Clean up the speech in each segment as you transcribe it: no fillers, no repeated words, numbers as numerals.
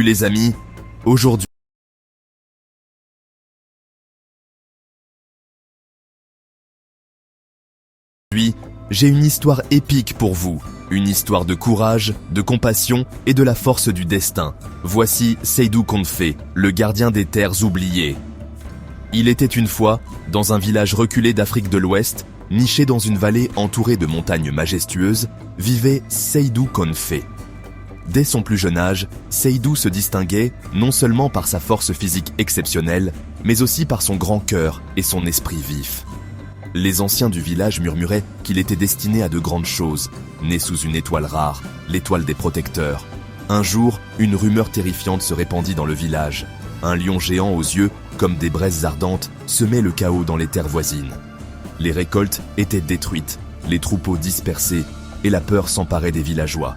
Les amis, aujourd'hui, j'ai une histoire épique pour vous. Une histoire de courage, de compassion et de la force du destin. Voici Seydou Konfé, le gardien des terres oubliées. Il était une fois, dans un village reculé d'Afrique de l'Ouest, niché dans une vallée entourée de montagnes majestueuses, vivait Seydou Konfé. Dès son plus jeune âge, Seydou se distinguait non seulement par sa force physique exceptionnelle, mais aussi par son grand cœur et son esprit vif. Les anciens du village murmuraient qu'il était destiné à de grandes choses, né sous une étoile rare, l'étoile des protecteurs. Un jour, une rumeur terrifiante se répandit dans le village. Un lion géant aux yeux, comme des braises ardentes, semait le chaos dans les terres voisines. Les récoltes étaient détruites, les troupeaux dispersés, et la peur s'emparait des villageois.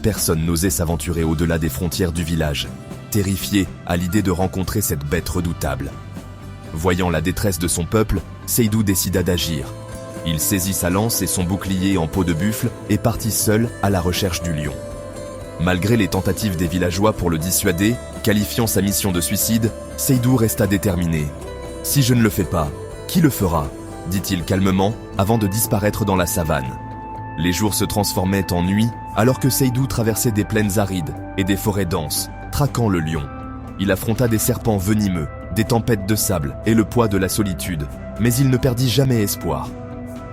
Personne n'osait s'aventurer au-delà des frontières du village, terrifié à l'idée de rencontrer cette bête redoutable. Voyant la détresse de son peuple, Seydou décida d'agir. Il saisit sa lance et son bouclier en peau de buffle et partit seul à la recherche du lion. Malgré les tentatives des villageois pour le dissuader, qualifiant sa mission de suicide, Seydou resta déterminé. « Si je ne le fais pas, qui le fera ?» dit-il calmement avant de disparaître dans la savane. Les jours se transformaient en nuit alors que Seydou traversait des plaines arides et des forêts denses, traquant le lion. Il affronta des serpents venimeux, des tempêtes de sable et le poids de la solitude, mais il ne perdit jamais espoir.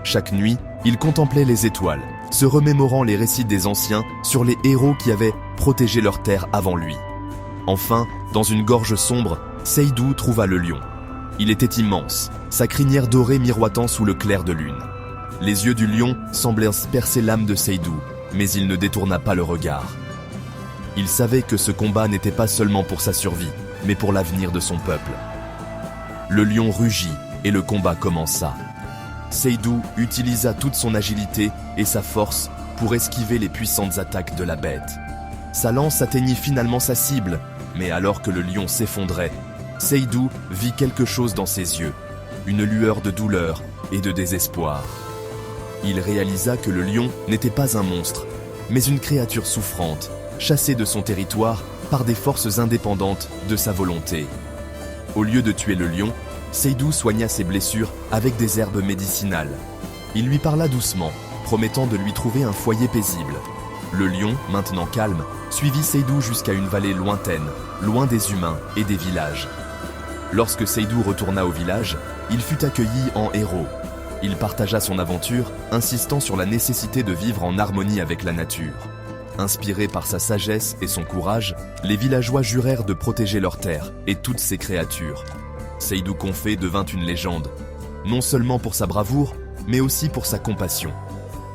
Chaque nuit, il contemplait les étoiles, se remémorant les récits des anciens sur les héros qui avaient protégé leur terre avant lui. Enfin, dans une gorge sombre, Seydou trouva le lion. Il était immense, sa crinière dorée miroitant sous le clair de lune. Les yeux du lion semblaient percer l'âme de Seydou, mais il ne détourna pas le regard. Il savait que ce combat n'était pas seulement pour sa survie, mais pour l'avenir de son peuple. Le lion rugit et le combat commença. Seydou utilisa toute son agilité et sa force pour esquiver les puissantes attaques de la bête. Sa lance atteignit finalement sa cible, mais alors que le lion s'effondrait, Seydou vit quelque chose dans ses yeux, une lueur de douleur et de désespoir. Il réalisa que le lion n'était pas un monstre, mais une créature souffrante, chassée de son territoire par des forces indépendantes de sa volonté. Au lieu de tuer le lion, Seydou soigna ses blessures avec des herbes médicinales. Il lui parla doucement, promettant de lui trouver un foyer paisible. Le lion, maintenant calme, suivit Seydou jusqu'à une vallée lointaine, loin des humains et des villages. Lorsque Seydou retourna au village, il fut accueilli en héros. Il partagea son aventure, insistant sur la nécessité de vivre en harmonie avec la nature. Inspirés par sa sagesse et son courage, les villageois jurèrent de protéger leurs terres et toutes ses créatures. Seydou Konfé devint une légende, non seulement pour sa bravoure, mais aussi pour sa compassion.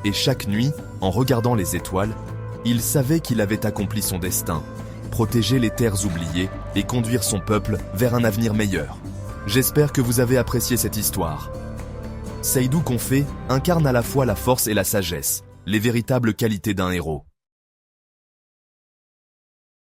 Et chaque nuit, en regardant les étoiles, il savait qu'il avait accompli son destin, protéger les terres oubliées et conduire son peuple vers un avenir meilleur. J'espère que vous avez apprécié cette histoire. Seydou Konfé incarne à la fois la force et la sagesse, les véritables qualités d'un héros.